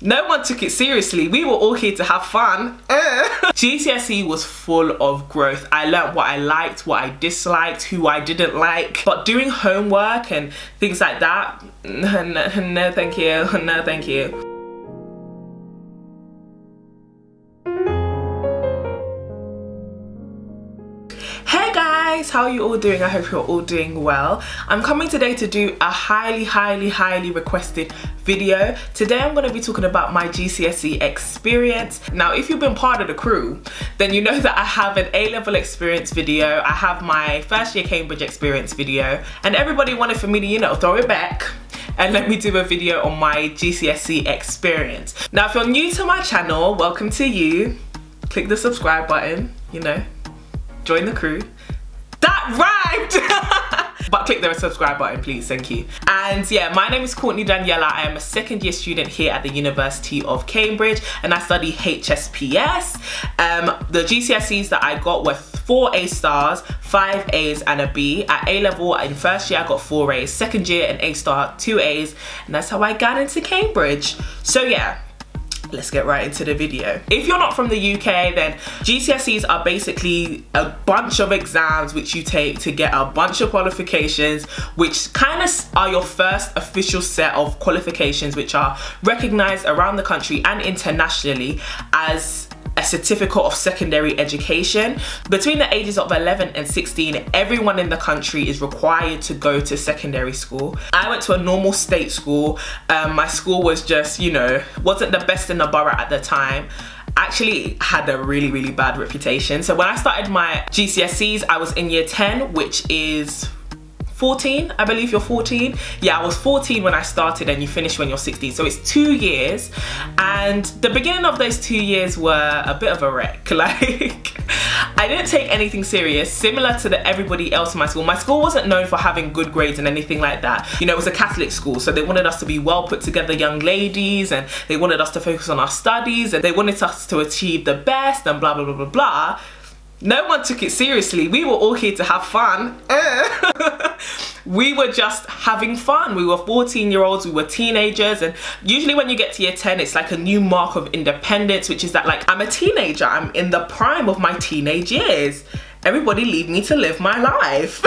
No one took it seriously. We were all here to have fun. GCSE was full of growth. I learned what I liked, what I disliked, who I didn't like. But doing homework and things like that, no thank you, no thank you. Hey guys, how are you all doing? I hope you're all doing well. I'm coming today to do a highly requested video. Today I'm going to be talking about my GCSE experience. Now, if you've been part of the crew, then you know that I have an A-level experience video, I have my first year Cambridge experience video, and everybody wanted for me to, you know, throw it back and let me do a video on my GCSE experience. Now, if you're new to my channel, welcome to you. Click the subscribe button, you know, join the crew. That rhymed! But click the subscribe button, please, thank you. And yeah, my name is Courtney Daniella. I am a second year student here at the University of Cambridge and I study HSPS. The GCSEs that I got were 4 A stars, 5 A's and a B. At A level in first year I got 4 A's, second year an A star, 2 A's, and that's how I got into Cambridge. So yeah, let's get right into the video. If you're not from the UK, then GCSEs are basically a bunch of exams which you take to get a bunch of qualifications, which kind of are your first official set of qualifications which are recognized around the country and internationally as a certificate of secondary education. Between the ages of 11 and 16, everyone in the country is required to go to secondary school. I went to a normal state school. My school was just, you know, wasn't the best in the borough at the time. Actually had a really bad reputation. So when I started my GCSEs, I was in year 10, which is 14, I believe you're 14. Yeah, I was 14 when I started and you finish when you're 16. So it's 2 years. And the beginning of those 2 years were a bit of a wreck. Like, I didn't take anything serious, similar to everybody else in my school. My school wasn't known for having good grades and anything like that. You know, it was a Catholic school, so they wanted us to be well put together young ladies and they wanted us to focus on our studies and they wanted us to achieve the best and blah, blah, blah, blah, blah. No one took it seriously. We were all here to have fun. We were just having fun. We were 14-year-olds, we were teenagers, and usually when you get to year 10, it's like a new mark of independence, which is that, like, I'm a teenager, I'm in the prime of my teenage years. Everybody leave me to live my life.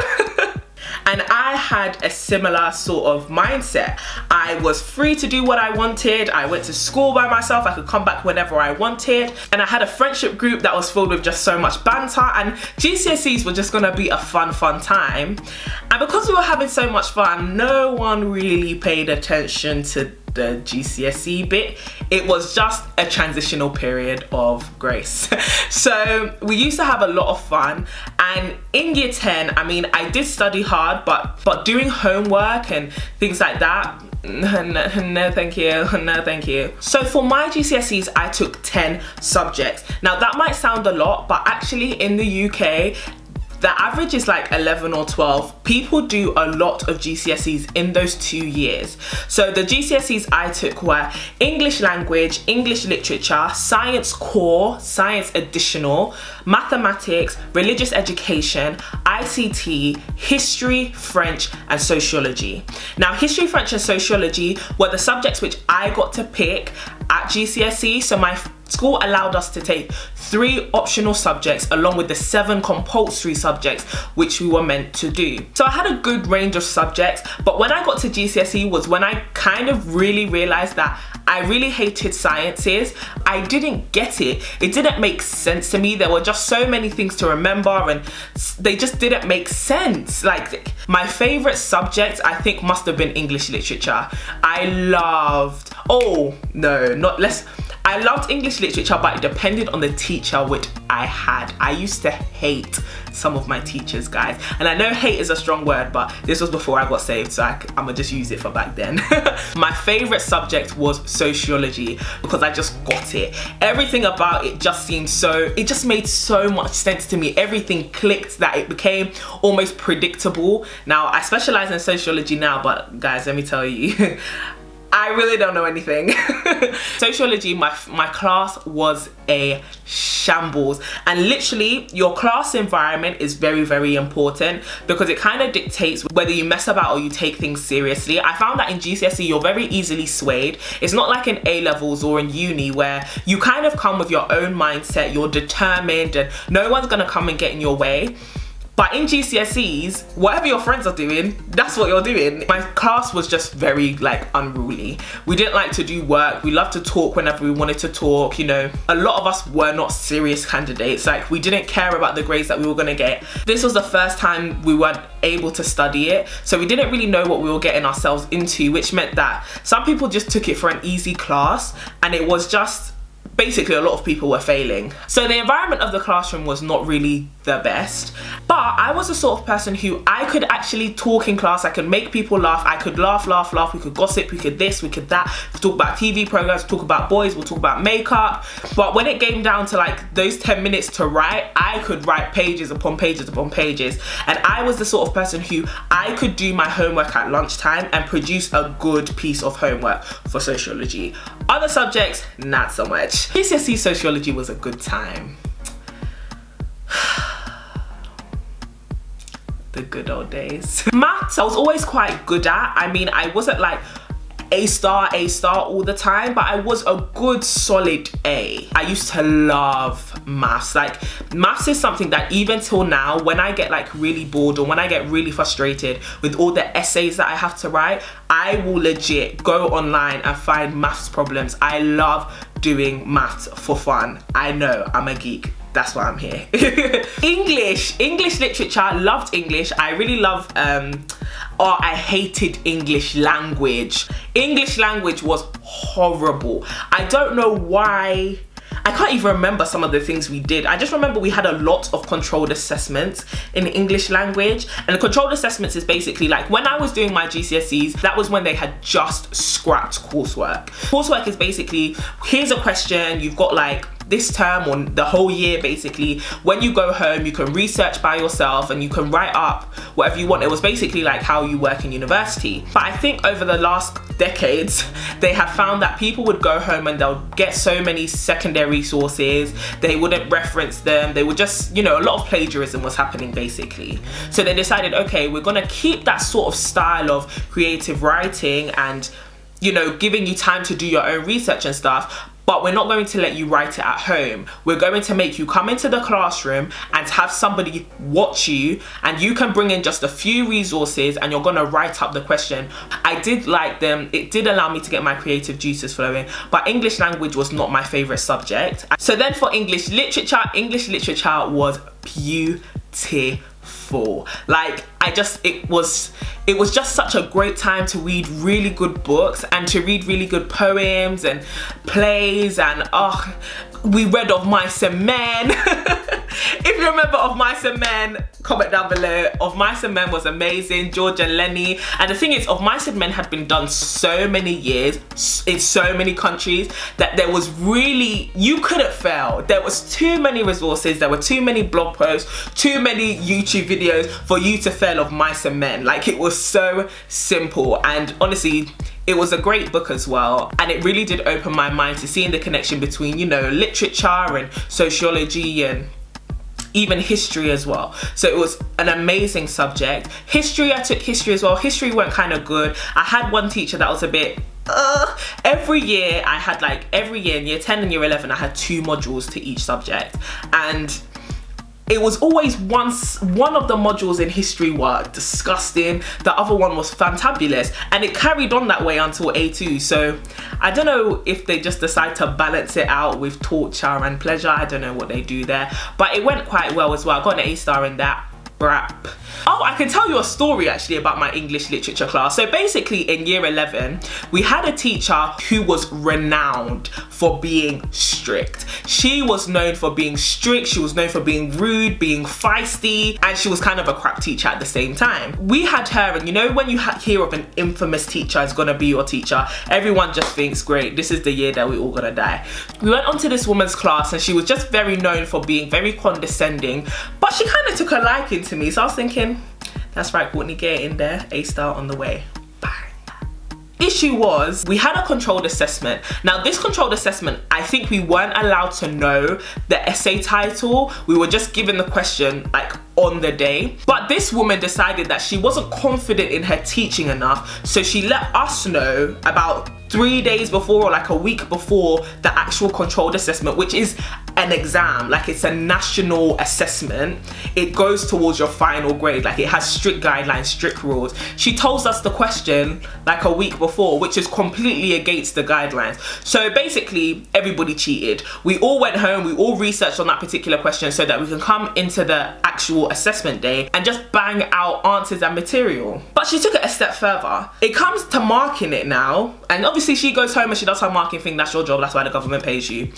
And I had a similar sort of mindset. I was free to do what I wanted. I went to school by myself. I could come back whenever I wanted. And I had a friendship group that was filled with just so much banter, and GCSEs were just gonna be a fun time. And because we were having so much fun, no one really paid attention to the GCSE bit. It was just a transitional period of grace. So we used to have a lot of fun, and in year 10, I mean, I did study hard, but doing homework and things like that, no thank you, no thank you. So for my GCSEs, I took 10 subjects. Now that might sound a lot, but actually in the UK, the average is like 11 or 12. People do a lot of GCSEs in those 2 years. So the GCSEs I took were English language, English literature, science core, science additional, mathematics, religious education, ICT, history, French, and sociology. Now, history, French, and sociology were the subjects which I got to pick at GCSE. So my school allowed us to take 3 optional subjects along with the 7 compulsory subjects which we were meant to do. So I had a good range of subjects, but when I got to GCSE was when I kind of really realized that I really hated sciences. I didn't get it. It didn't make sense to me. There were just so many things to remember and they just didn't make sense. Like, my favorite subject I think must have been English literature. I loved English literature, but it depended on the teacher which I had. I used to hate some of my teachers, guys. And I know hate is a strong word, but this was before I got saved, so I'm gonna just use it for back then. My favorite subject was sociology because I just got it. Everything about it just seemed it just made so much sense to me. Everything clicked, that it became almost predictable. Now, I specialize in sociology now, but guys, let me tell you, I I really don't know anything. Sociology, my class was a shambles, and literally your class environment is very, very important because it kind of dictates whether you mess about or you take things seriously. I found that in GCSE you're very easily swayed. It's not like in A-levels or in uni where you kind of come with your own mindset, you're determined and no one's gonna come and get in your way. But in GCSEs, whatever your friends are doing, that's what you're doing. My class was just very like unruly. We didn't like to do work. We loved to talk whenever we wanted to talk, you know. A lot of us were not serious candidates. Like, we didn't care about the grades that we were gonna get. This was the first time we weren't able to study it. So we didn't really know what we were getting ourselves into, which meant that some people just took it for an easy class, and it was just, basically a lot of people were failing. So the environment of the classroom was not really the best, but I was the sort of person who I could actually talk in class. I could make people laugh. I could laugh, we could gossip, we could this, we could that. We'll talk about TV programs, we'll talk about boys, we'll talk about makeup. But when it came down to like those 10 minutes to write, I could write pages upon pages upon pages. And I was the sort of person who I could do my homework at lunchtime and produce a good piece of homework for sociology. Other subjects, not so much. GCSE sociology was a good time. The good old days. Maths, I was always quite good at. I mean, I wasn't like A star all the time, but I was a good solid A. I used to love maths. Like, maths is something that even till now, when I get like really bored or when I get really frustrated with all the essays that I have to write, I will legit go online and find maths problems. I love doing maths for fun. I know, I'm a geek. That's why I'm here. English literature, loved English. I really love, I hated English language. English language was horrible. I don't know why. I can't even remember some of the things we did. I just remember we had a lot of controlled assessments in English language. And the controlled assessments is basically like, when I was doing my GCSEs, that was when they had just scrapped coursework. Coursework is basically, here's a question, you've got like this term or the whole year basically. When you go home, you can research by yourself and you can write up whatever you want. It was basically like how you work in university. But I think over the last decades, they have found that people would go home and they'll get so many secondary sources, they wouldn't reference them, they would just, you know, a lot of plagiarism was happening basically. So they decided, okay, we're gonna keep that sort of style of creative writing and, you know, giving you time to do your own research and stuff, but we're not going to let you write it at home. We're going to make you come into the classroom and have somebody watch you, and you can bring in just a few resources and you're gonna write up the question. I did like them. It did allow me to get my creative juices flowing, but English language was not my favorite subject. So then for English literature was beautiful. Like, it was just such a great time to read really good books and to read really good poems and plays. And we read Of Mice and Men. If you remember Of Mice and Men, comment down below. Of Mice and Men was amazing. George and Lenny. And the thing is, Of Mice and Men had been done so many years in so many countries that there was really, you couldn't fail. There was too many resources, there were too many blog posts, too many YouTube videos for you to fail Of Mice and Men. Like, it was so simple, and honestly, it was a great book as well, and it really did open my mind to seeing the connection between, you know, literature and sociology and even history as well. So it was an amazing subject. History, I took history as well. History went kind of good. I had one teacher that was a bit every year I had like, every year in year 10 and year 11 I had 2 modules to each subject, and it was always one of the modules in history were disgusting, the other one was fantabulous, and it carried on that way until A2. So I don't know if they just decide to balance it out with torture and pleasure. I don't know what they do there, but it went quite well as well. I got an A star in that. Brap. Oh, I can tell you a story actually about my English literature class. So basically in year 11, we had a teacher who was renowned for being strict. She was known for being strict, she was known for being rude, being feisty, and she was kind of a crap teacher at the same time. We had her, and you know when you hear of an infamous teacher is gonna be your teacher, everyone just thinks, great, this is the year that we're all gonna die. We went on to this woman's class and she was just very known for being very condescending, but she kind of took a liking to me. So I was thinking, that's right, Courtney, get in there, A star on the way. Bang. issue was we had a controlled assessment. Now this controlled assessment, I think we weren't allowed to know the essay title. We were just given the question like on the day. But this woman decided that she wasn't confident in her teaching enough, so she let us know about 3 days before or like a week before the actual controlled assessment, which is an exam. Like, it's a national assessment. It goes towards your final grade. Like, it has strict guidelines, strict rules. She told us the question like a week before, which is completely against the guidelines. So basically everybody cheated. We all went home, we all researched on that particular question so that we can come into the actual assessment day and just bang out answers and material. But she took it a step further. It comes to marking it now, and obviously she goes home and she does her marking thing. That's your job, that's why the government pays you.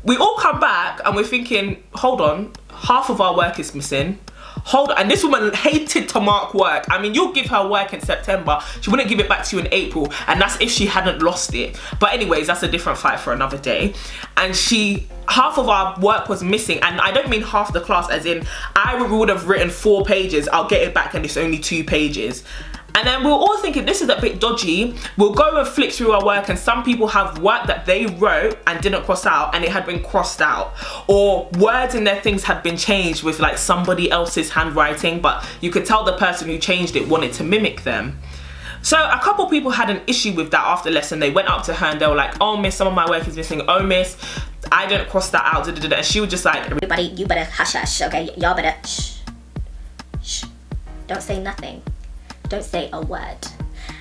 We all come back and we're thinking, hold on, half of our work is missing. Hold on. And this woman hated to mark work. I mean, you'll give her work in September, she wouldn't give it back to you in April, and that's if she hadn't lost it. But anyways, that's a different fight for another day. And half of our work was missing, and I don't mean half the class as in I would have written 4 pages, I'll get it back and it's only 2 pages. And then we're all thinking this is a bit dodgy. We'll go and flick through our work, and some people have work that they wrote and didn't cross out and it had been crossed out, or words in their things had been changed with like somebody else's handwriting, but you could tell the person who changed it wanted to mimic them. So a couple people had an issue with that after lesson. They went up to her and they were like, oh miss, some of my work is missing. Oh miss, I didn't cross that out. And she was just like, everybody, you better hush hush, okay? Y'all better shh, shh. Don't say nothing. Don't say a word.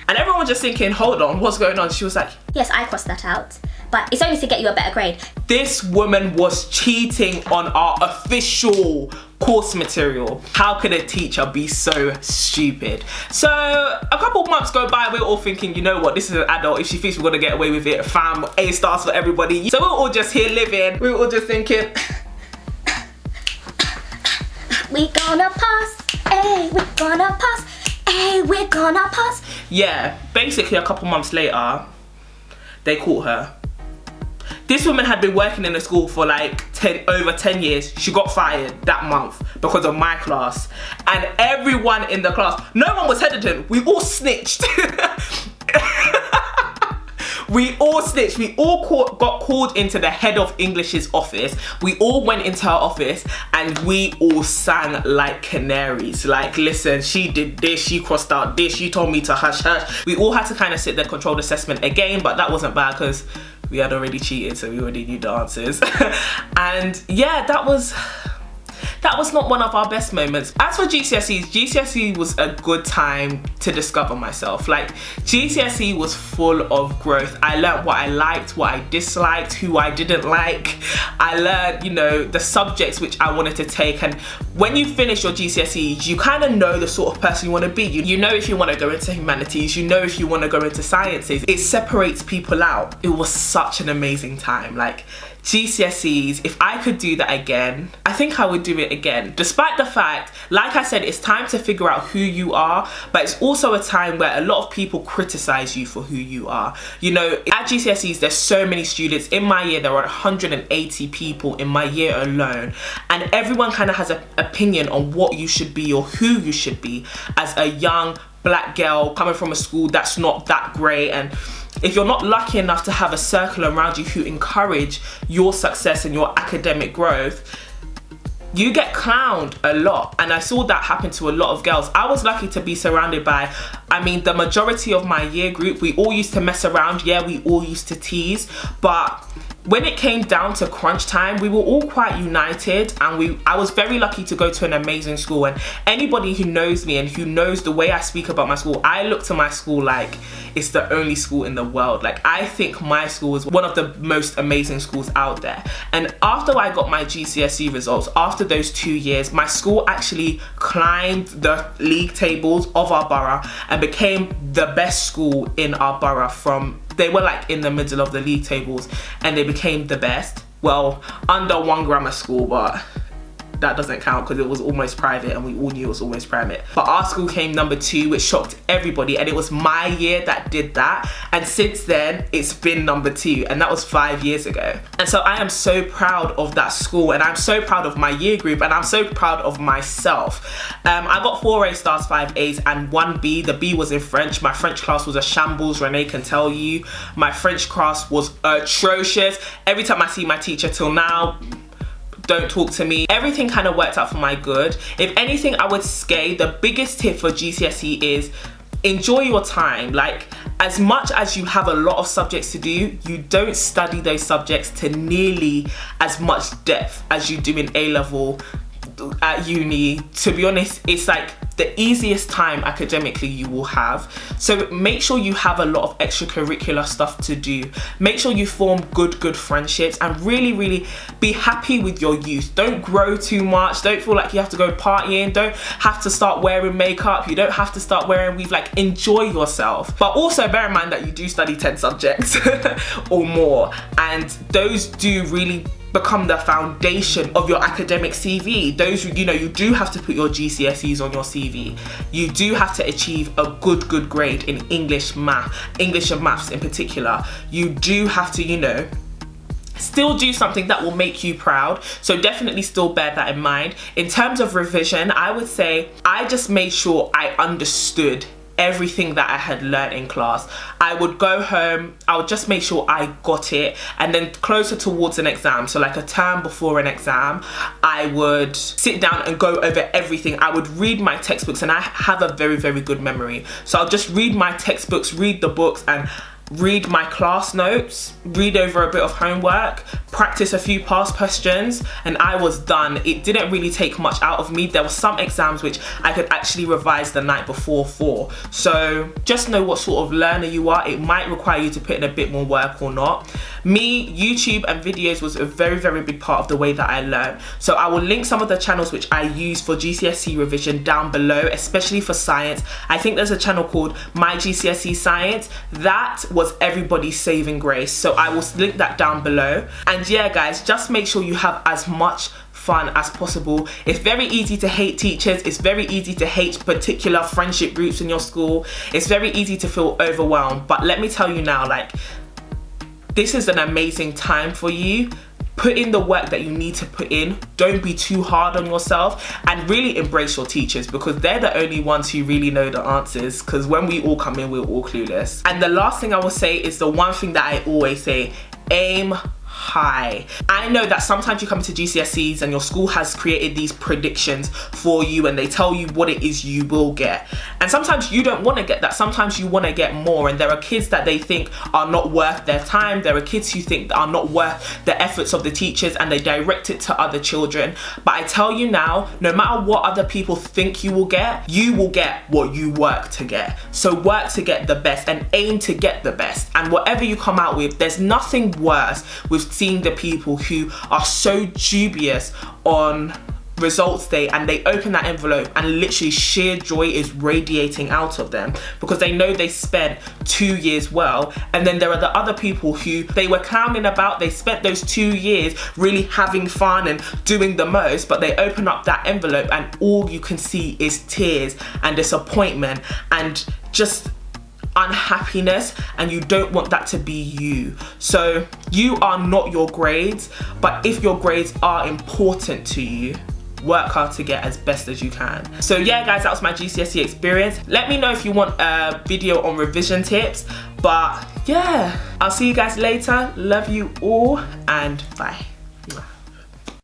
And everyone was just thinking, hold on, what's going on? She was like, yes, I crossed that out, but it's only to get you a better grade. This woman was cheating on our official course material. How could a teacher be so stupid? So a couple months go by, we're all thinking, you know what, this is an adult. If she thinks we're gonna get away with it, fam, A stars for everybody. So we're all just here living. We were all just thinking, we gonna pass, hey, we gonna pass. Hey, we're gonna pass. Yeah, basically a couple months later, they caught her. This woman had been working in the school for like over 10 years. She got fired that month because of my class. And everyone in the class, no one was hesitant. We all snitched. We all snitched. We all got called into the head of English's office. We all went into her office and we all sang like canaries. Like, listen, she did this, she crossed out this, she told me to hush hush. We all had to kind of sit the controlled assessment again, but that wasn't bad because we had already cheated, so we already knew the answers. And yeah, that was not one of our best moments. As for GCSEs, GCSE was a good time to discover myself. Like, GCSE was full of growth. I learned what I liked, what I disliked, who I didn't like. I learned, you know, the subjects which I wanted to take. And when you finish your GCSEs, you kind of know the sort of person you want to be. You know if you want to go into humanities, you know if you want to go into sciences. It separates people out. It was such an amazing time. Like, GCSEs, if I could do that again, I think I would do it again. Despite the fact, like I said, it's time to figure out who you are, but it's also a time where a lot of people criticize you for who you are. You know, at GCSEs, there's so many students. In my year, there were 180 people in my year alone, and everyone kind of has an opinion on what you should be or who you should be as a young black girl coming from a school that's not that great. And if you're not lucky enough to have a circle around you who encourage your success and your academic growth, you get clowned a lot. And I saw that happen to a lot of girls. I was lucky to be surrounded by, I mean, the majority of my year group. We all used to mess around. Yeah, we all used to tease. But when it came down to crunch time, we were all quite united, and I was very lucky to go to an amazing school. And anybody who knows me and who knows the way I speak about my school, I look to my school like it's the only school in the world. Like, I think my school is one of the most amazing schools out there. And after I got my GCSE results, after those 2 years, my school actually climbed the league tables of our borough and became the best school in our borough. They were like in the middle of the league tables and they became the best. Well, under one grammar school, but that doesn't count because it was almost private and we all knew it was almost private. But our school came number 2, which shocked everybody, and it was my year that did that. And since then, it's been number 2, and that was 5 years ago. And so I am so proud of that school, and I'm so proud of my year group, and I'm so proud of myself. I got 4 A stars, 5 A's, and 1 B. The B was in French. My French class was a shambles, Renee can tell you. My French class was atrocious. Every time I see my teacher till now, don't talk to me. Everything kind of worked out for my good. If anything, I would say the biggest tip for GCSE is enjoy your time. Like, as much as you have a lot of subjects to do, you don't study those subjects to nearly as much depth as you do in A-level at uni. To be honest, it's like the easiest time academically you will have. So make sure you have a lot of extracurricular stuff to do. Make sure you form good friendships, and really be happy with your youth. Don't grow too much. Don't feel like you have to go partying. Don't have to start wearing makeup. You don't have to start wearing weave. Like, enjoy yourself. But also bear in mind that you do study 10 subjects or more, and those do really become the foundation of your academic CV. Those, you know, you do have to put your GCSEs on your CV. You do have to achieve a good grade in English and maths in particular. You do have to, you know, still do something that will make you proud. So definitely still bear that in mind. In terms of revision, I would say I just made sure I understood everything that I had learned in class. I would go home, I would just make sure I got it, and then closer towards an exam, so like a term before an exam, I would sit down and go over everything. I would read my textbooks, and I have a very good memory, so I'll just read my textbooks, read the books, and read my class notes, read over a bit of homework, practice a few past questions, and I was done. It didn't really take much out of me. There were some exams which I could actually revise the night before for. So just know what sort of learner you are. It might require you to put in a bit more work or not. Me, YouTube and videos was a very big part of the way that I learned. So I will link some of the channels which I use for GCSE revision down below, especially for science. I think there's a channel called My GCSE Science. That was everybody's saving grace, so I will link that down below. And yeah guys, just make sure you have as much fun as possible. It's very easy to hate teachers. It's very easy to hate particular friendship groups in your school. It's very easy to feel overwhelmed, but let me tell you now, like, this is an amazing time for you. Put in the work that you need to put in. Don't be too hard on yourself, and really embrace your teachers, because they're the only ones who really know the answers, because when we all come in, we're all clueless. And the last thing I will say is the one thing that I always say: aim high. I know that sometimes you come to GCSEs and your school has created these predictions for you, and they tell you what it is you will get, and sometimes you don't want to get that. Sometimes you want to get more, and there are kids that they think are not worth their time. There are kids who think are not worth the efforts of the teachers, and they direct it to other children. But I tell you now, no matter what other people think you will get what you work to get. So work to get the best and aim to get the best, and whatever you come out with, there's nothing worse with seeing the people who are so dubious on results day, and they open that envelope and literally sheer joy is radiating out of them because they know they spent 2 years well. And then there are the other people who they were clowning about, they spent those 2 years really having fun and doing the most, but they open up that envelope and all you can see is tears and disappointment and just unhappiness, and you don't want that to be you. So you are not your grades, but if your grades are important to you, work hard to get as best as you can. So yeah guys, that was my GCSE experience. Let me know if you want a video on revision tips, but yeah, I'll see you guys later. Love you all, and bye.